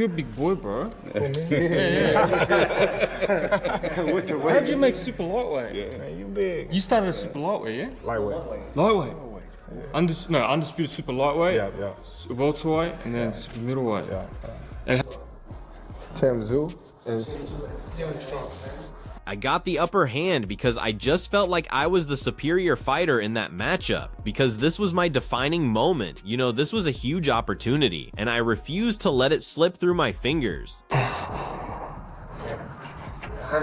You're a big boy, bro. Yeah. How'd you make super lightweight? Yeah, man, you big. You started as super lightweight, yeah? Lightweight. Lightweight. Undisputed super lightweight. Yeah. Welterweight, and then super middleweight. Yeah. And Tim Tszyu is. I got the upper hand because I just felt like I was the superior fighter in that matchup, because this was my defining moment. You know, this was a huge opportunity, and I refused to let it slip through my fingers. Nah. I'm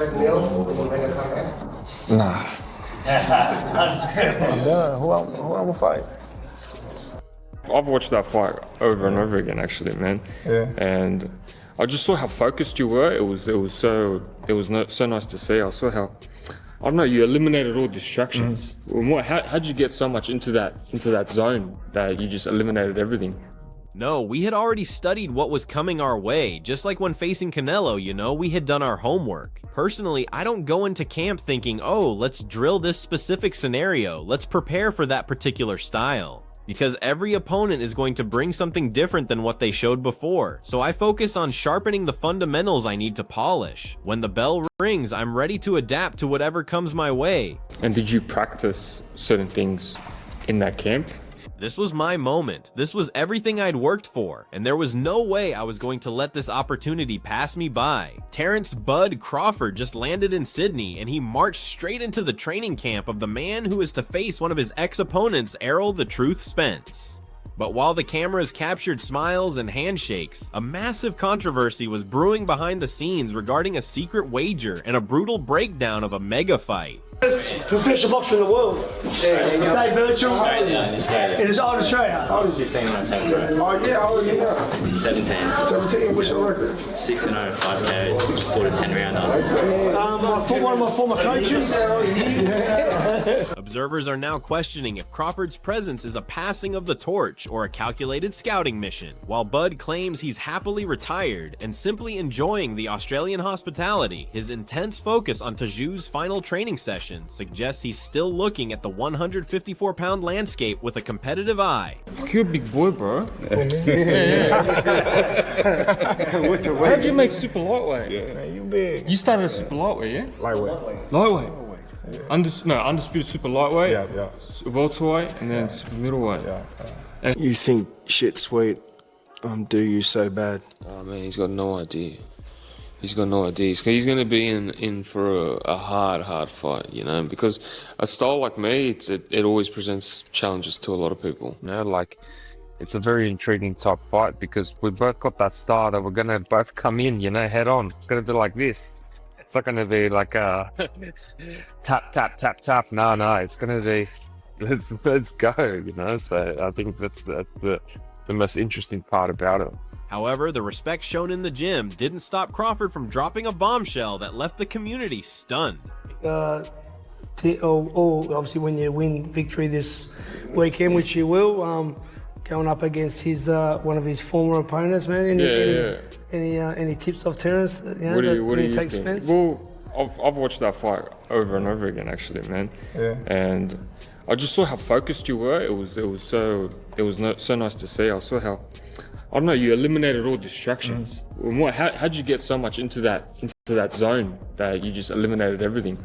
done. Who I'm gonna fight? I've watched that fight over and over again, actually, man. Yeah. And I just saw how focused you were. It was so nice to see. I saw how, I don't know, you eliminated all distractions. How'd you get so much into that zone that you just eliminated everything? No, we had already studied what was coming our way. Just like when facing Canelo, you know, we had done our homework. Personally, I don't go into camp thinking, oh, let's drill this specific scenario. Let's prepare for that particular style. Because every opponent is going to bring something different than what they showed before. So I focus on sharpening the fundamentals I need to polish. When the bell rings, I'm ready to adapt to whatever comes my way. And did you practice certain things in that camp? This was my moment. This was everything I'd worked for, and there was no way I was going to let this opportunity pass me by. Terence "Bud" Crawford just landed in Sydney, and he marched straight into the training camp of the man who is to face one of his ex-opponents, Errol "The Truth" Spence. But while the cameras captured smiles and handshakes, a massive controversy was brewing behind the scenes regarding a secret wager and a brutal breakdown of a mega fight. Professional boxer in the world. Dave Birchall. It is all Australia. I was 15 when I taken it. Oh yeah, how old are you now? 17. 17. What's your record? 6-0, 5 KOs, 4 to 10 rounder. One of my former coaches. Observers are now questioning if Crawford's presence is a passing of the torch or a calculated scouting mission, while Bud claims he's happily retired and simply enjoying the Australian hospitality. His intense focus on Tszyu's final training session suggests he's still looking at the 154-pound landscape with a competitive eye. You're a big boy, bro. Yeah. How'd you make super lightweight? Yeah, man, you big. You started as super lightweight, yeah? Lightweight. Lightweight. Undisputed super lightweight. Yeah. Welterweight, and then super middleweight. Yeah. You think shit sweet, do you so bad? Oh man, he's got no idea. He's got no idea. He's going to be in for a hard fight, you know, because a style like me, it always presents challenges to a lot of people. You know, like, it's a very intriguing type fight because we both got that style that we're going to both come in, you know, head on. It's going to be like this. It's not going to be like a tap. No, it's going to be, let's go, you know. So I think that's the most interesting part about it. However, the respect shown in the gym didn't stop Crawford from dropping a bombshell that left the community stunned. Obviously, when you win victory this weekend, which you will, going up against his one of his former opponents, man. Any tips off Terence? You know, What do you take think? Spence? Well, I've watched that fight over and over again, actually, man. Yeah. And I just saw how focused you were. It was so nice to see. I saw how, I don't know, you eliminated all distractions. How'd you get so much into that zone that you just eliminated everything?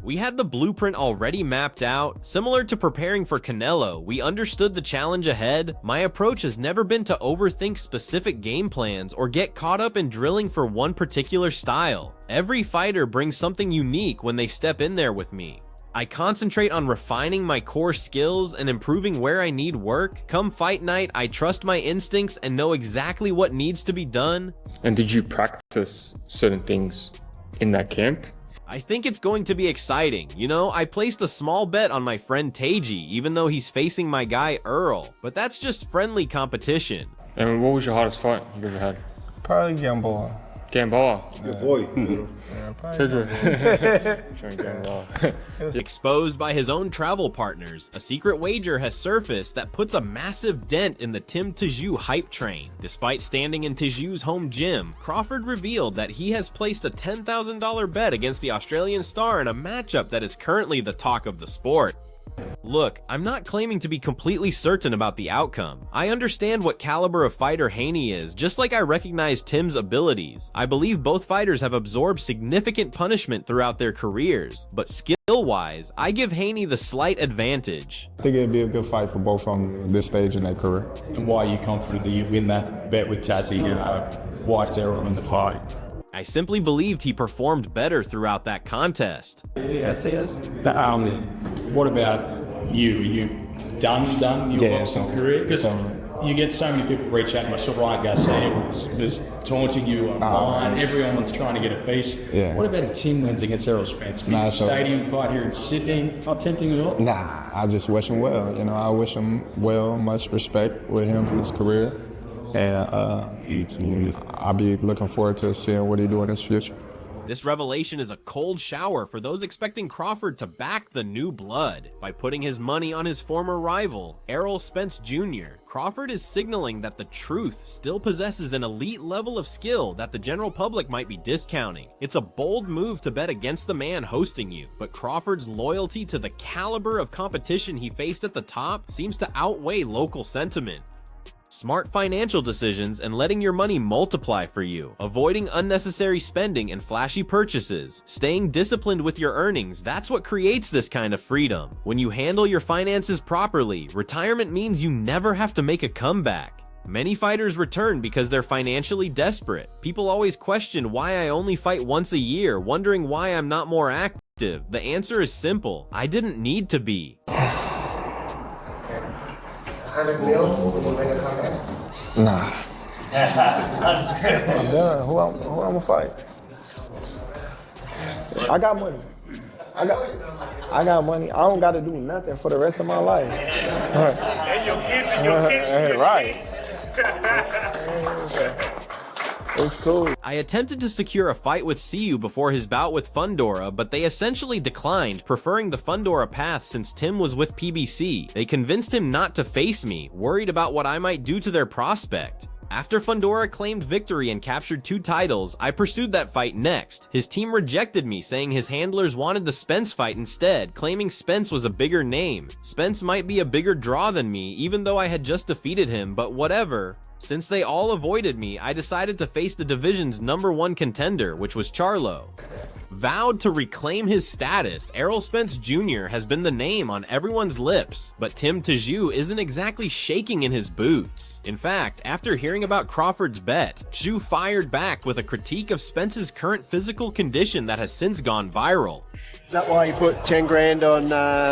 We had the blueprint already mapped out. Similar to preparing for Canelo, we understood the challenge ahead. My approach has never been to overthink specific game plans or get caught up in drilling for one particular style. Every fighter brings something unique when they step in there with me. I concentrate on refining my core skills and improving where I need work. Come fight night, I trust my instincts and know exactly what needs to be done. And did you practice certain things in that camp? I think it's going to be exciting. You know, I placed a small bet on my friend Tszyu, even though he's facing my guy Errol, but that's just friendly competition. And what was your hardest fight you've ever had? Probably Gamboa. Gamboa. Good boy. Exposed by his own travel partners, a secret wager has surfaced that puts a massive dent in the Tim Tszyu hype train. Despite standing in Tszyu's home gym, Crawford revealed that he has placed a $10,000 bet against the Australian star in a matchup that is currently the talk of the sport. Look, I'm not claiming to be completely certain about the outcome. I understand what caliber of fighter Haney is, just like I recognize Tim's abilities. I believe both fighters have absorbed significant punishment throughout their careers, but skill-wise, I give Haney the slight advantage. I think it'd be a good fight for both of them at this stage in their career. And why are you confident that you win that bet with Tszyu? Why is Errol in the fight? I simply believed he performed better throughout that contest. Yes. What about you? Are you done your boxing career? Because you get so many people reach out. I saw Ryan Garcia was taunting you online. Everyone's trying to get a piece. Yeah. What about if Tim wins against Errol Spence? Stadium fight here in Sydney. Not tempting at all? Nah, I just wish him well. You know, I wish him well, much respect with him in his career. And I'll be looking forward to seeing what he do in his future. This revelation is a cold shower for those expecting Crawford to back the new blood. By putting his money on his former rival, Errol Spence Jr., Crawford is signaling that the truth still possesses an elite level of skill that the general public might be discounting. It's a bold move to bet against the man hosting you, but Crawford's loyalty to the caliber of competition he faced at the top seems to outweigh local sentiment. Smart financial decisions and letting your money multiply for you, avoiding unnecessary spending and flashy purchases, staying disciplined with your earnings, that's what creates this kind of freedom. When you handle your finances properly, retirement means you never have to make a comeback. Many fighters return because they're financially desperate. People always question why I only fight once a year, wondering why I'm not more active. The answer is simple: I didn't need to be. Nah. I'm done. Who I'm gonna fight? I got money. I got money. I don't gotta do nothing for the rest of my life. And your kids and your kids. Right. It's cool. I attempted to secure a fight with Tszyu before his bout with Fundora, but they essentially declined, preferring the Fundora path since Tim was with PBC. They convinced him not to face me, worried about what I might do to their prospect. After Fundora claimed victory and captured 2 titles, I pursued that fight next. His team rejected me, saying his handlers wanted the Spence fight instead, claiming Spence was a bigger name. Spence might be a bigger draw than me, even though I had just defeated him, but whatever. Since they all avoided me, I decided to face the division's #1 contender, which was Charlo. Vowed to reclaim his status, Errol Spence Jr. has been the name on everyone's lips, but Tim Tszyu isn't exactly shaking in his boots. In fact, after hearing about Crawford's bet, Tszyu fired back with a critique of Spence's current physical condition that has since gone viral. Is that why you put 10 grand on...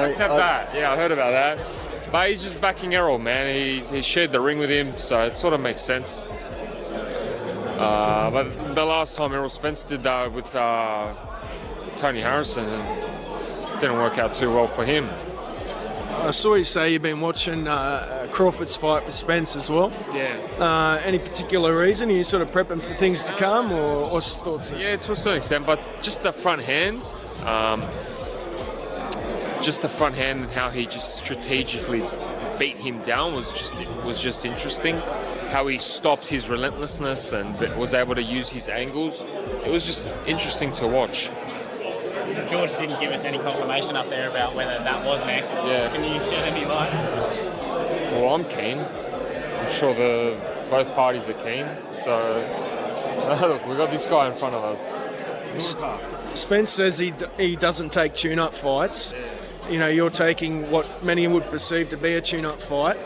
Except that, yeah, I heard about that. But he's just backing Errol, man. He shared the ring with him, so it sort of makes sense. But the last time Errol Spence did that with Tony Harrison, it didn't work out too well for him. I saw you say you've been watching Crawford's fight with Spence as well. Yeah. Any particular reason? Are you sort of prepping for things to come, or what's your thoughts? Yeah, to a certain extent, but just the front hand. Just the front hand and how he just strategically beat him down was just interesting. How he stopped his relentlessness and was able to use his angles. It was just interesting to watch. George didn't give us any confirmation up there about whether that was next. Yeah. Can you shed any light? Well, I'm keen. I'm sure both parties are keen. So, look, we got this guy in front of us. Spence says he doesn't take tune-up fights. You know, you're taking what many would perceive to be a tune-up fight.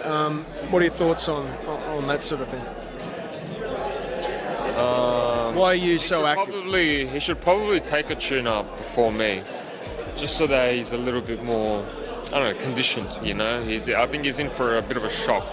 What are your thoughts on that sort of thing? Why are you so active? He should probably take a tune-up before me, just so that he's a little bit more, I don't know, conditioned, you know? I think he's in for a bit of a shock,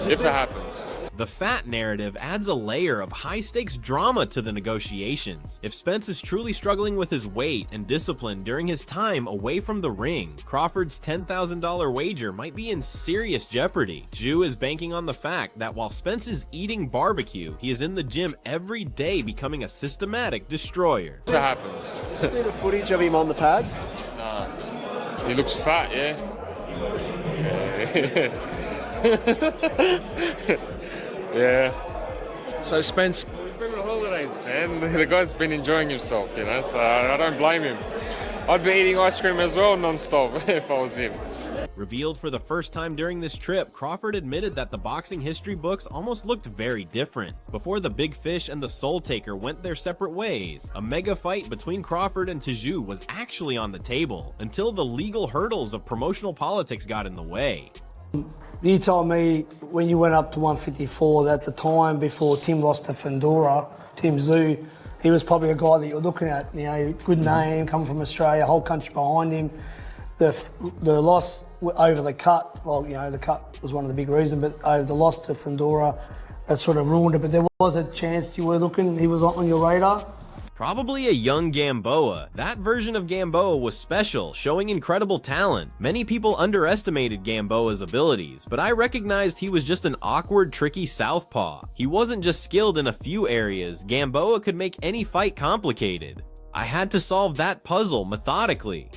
if it happens. The fat narrative adds a layer of high-stakes drama to the negotiations. If Spence is truly struggling with his weight and discipline during his time away from the ring, Crawford's $10,000 wager might be in serious jeopardy. Tszyu is banking on the fact that while Spence is eating barbecue, he is in the gym every day becoming a systematic destroyer. If it happens. See the footage of him on the pads? Nah. He looks fat, yeah? Yeah. So Spence... He's been on holidays, man. The guy's been enjoying himself, you know, so I don't blame him. I'd be eating ice cream as well non-stop if I was him. Revealed for the first time during this trip, Crawford admitted that the boxing history books almost looked very different. Before the Big Fish and the Soul Taker went their separate ways, a mega fight between Crawford and Tszyu was actually on the table, until the legal hurdles of promotional politics got in the way. You told me when you went up to 154 that at the time before Tim lost to Fundora, Tim Tszyu, he was probably a guy that you're looking at, you know, good name, coming from Australia, whole country behind him. The loss over the cut, well, you know, the cut was one of the big reasons, but over the loss to Fundora, that sort of ruined it. But there was a chance you were looking, he was on your radar. Probably a young Gamboa. That version of Gamboa was special, showing incredible talent. Many people underestimated Gamboa's abilities, but I recognized he was just an awkward, tricky southpaw. He wasn't just skilled in a few areas, Gamboa could make any fight complicated. I had to solve that puzzle methodically.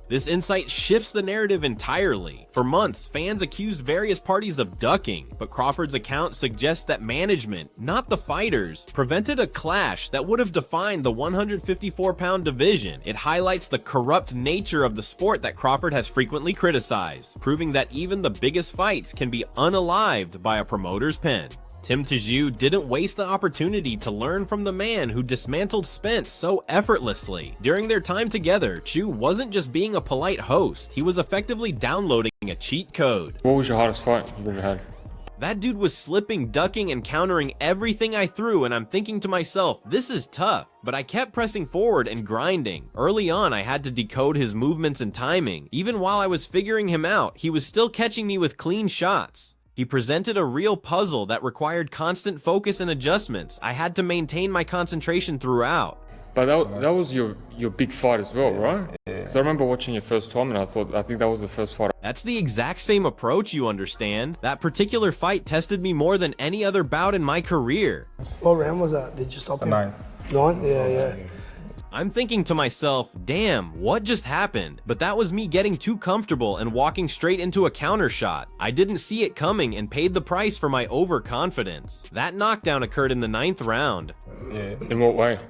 This insight shifts the narrative entirely. For months, fans accused various parties of ducking, but Crawford's account suggests that management, not the fighters, prevented a clash that would have defined the 154-pound division. It highlights the corrupt nature of the sport that Crawford has frequently criticized, proving that even the biggest fights can be unalived by a promoter's pen. Tim Tszyu didn't waste the opportunity to learn from the man who dismantled Spence so effortlessly. During their time together, Tszyu wasn't just being a polite host, he was effectively downloading a cheat code. What was your hardest fight you've ever had? That dude was slipping, ducking, and countering everything I threw, and I'm thinking to myself, this is tough. But I kept pressing forward and grinding. Early on, I had to decode his movements and timing. Even while I was figuring him out, he was still catching me with clean shots. He presented a real puzzle that required constant focus and adjustments. I had to maintain my concentration throughout. But that was your big fight as well, right? Yeah. So I remember watching your first tournament, I think that was the first fight. That's the exact same approach, you understand. That particular fight tested me more than any other bout in my career. What round was that? Did you stop him? 9. 9? Yeah. I'm thinking to myself, damn, what just happened? But that was me getting too comfortable and walking straight into a counter shot. I didn't see it coming and paid the price for my overconfidence. That knockdown occurred in the 9th round. Yeah. In what way?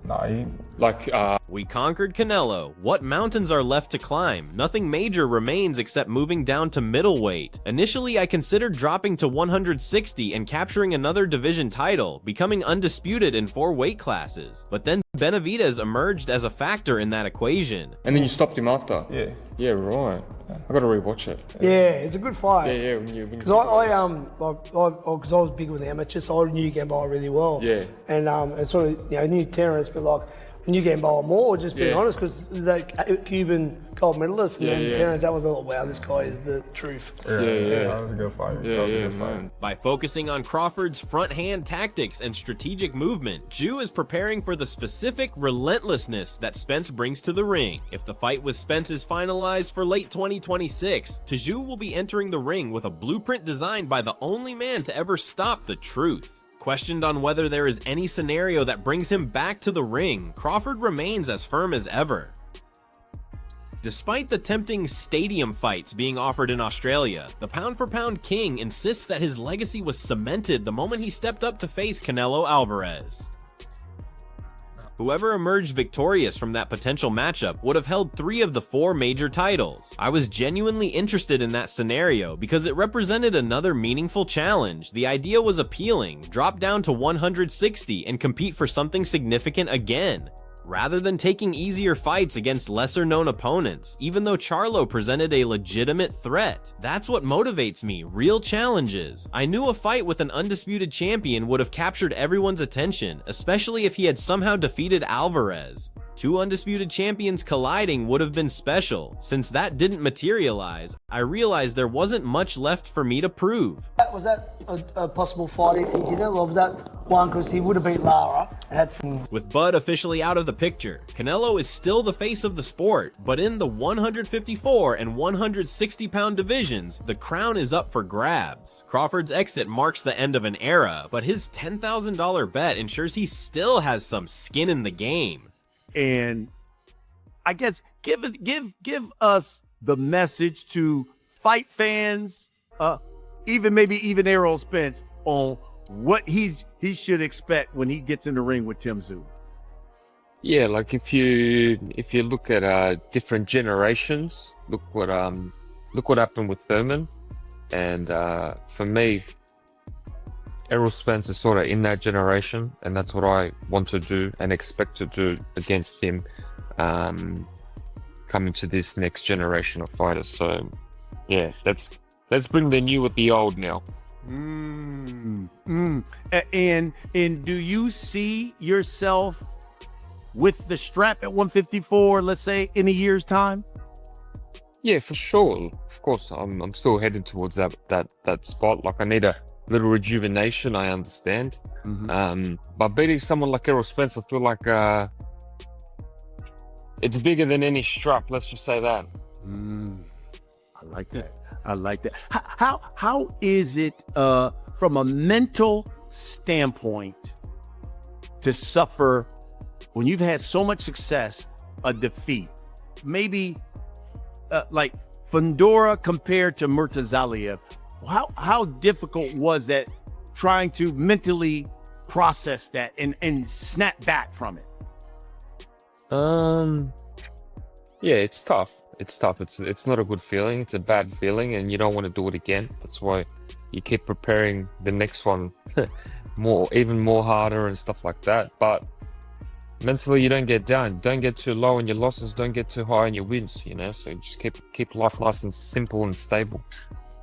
Nah, We conquered Canelo. What mountains are left to climb? Nothing major remains except moving down to middleweight. Initially, I considered dropping to 160 and capturing another division title, becoming undisputed in 4 weight classes. But then Benavidez emerged as a factor in that equation. And then you stopped him after? Yeah. Yeah, right. I gotta rewatch it. Yeah, it's a good fight. Yeah. Because because I was big with amateurs, so I knew Gamboa really well. Yeah. And sort of, you know, knew Terence, but like, I knew Gamboa more, just being honest, because that Cuban gold medalist, and then Terence, that was like, wow, this guy is the truth. Yeah. That was a good fight. Yeah, man. By focusing on Crawford's front hand tactics and strategic movement, Tszyu is preparing for the specific relentlessness that Spence brings to the ring. If the fight with Spence is finalized for late 2026, Tszyu will be entering the ring with a blueprint designed by the only man to ever stop the truth. Questioned on whether there is any scenario that brings him back to the ring, Crawford remains as firm as ever. Despite the tempting stadium fights being offered in Australia, the pound-for-pound king insists that his legacy was cemented the moment he stepped up to face Canelo Alvarez. Whoever emerged victorious from that potential matchup would have held 3 of the 4 major titles. I was genuinely interested in that scenario because it represented another meaningful challenge. The idea was appealing: drop down to 160 and compete for something significant again, rather than taking easier fights against lesser-known opponents, even though Charlo presented a legitimate threat. That's what motivates me, real challenges. I knew a fight with an undisputed champion would have captured everyone's attention, especially if he had somehow defeated Alvarez. 2 undisputed champions colliding would have been special. Since that didn't materialize, I realized there wasn't much left for me to prove. Was that a possible fight if he did it, or was that one because he would have beat Lara? With Bud officially out of the picture, Canelo is still the face of the sport, but in the 154 and 160 pound divisions, the crown is up for grabs. Crawford's exit marks the end of an era, but his $10,000 bet ensures he still has some skin in the game. And I guess give us the message to fight fans, even Errol Spence, on what he should expect when he gets in the ring with Tim Tszyu. Yeah, like if you look at different generations, look what look what happened with Thurman. And for me, Errol Spence is sort of in that generation, and that's what I want to do and expect to do against him coming to this next generation of fighters. So yeah, let's bring the new with the old now. And do you see yourself with the strap at 154, let's say, in a year's time? Yeah, for sure. Of course, I'm still heading towards that spot. Like, I need a little rejuvenation, I understand. But beating someone like Errol Spence, I feel like it's bigger than any strap, let's just say that. I like that. I like that. How is it from a mental standpoint to suffer when you've had so much success, a defeat? Maybe like Fundora compared to Murtazaliev. How difficult was that, trying to mentally process that and snap back from it? Yeah, it's tough. It's tough. It's not a good feeling. It's a bad feeling, and you don't want to do it again. That's why you keep preparing the next one even more harder and stuff like that. But mentally, you don't get down. Don't get too low on your losses. Don't get too high on your wins. You know, so just keep life nice and simple and stable.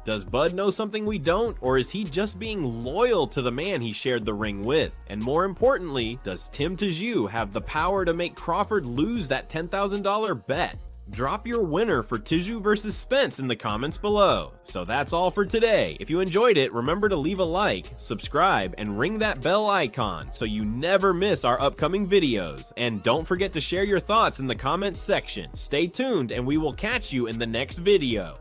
Does Bud know something we don't, or is he just being loyal to the man he shared the ring with? And more importantly, does Tim Tszyu have the power to make Crawford lose that $10,000 bet? Drop your winner for Tszyu versus Spence in the comments below. So that's all for today. If you enjoyed it, remember to leave a like, subscribe, and ring that bell icon so you never miss our upcoming videos. And don't forget to share your thoughts in the comments section. Stay tuned and we will catch you in the next video.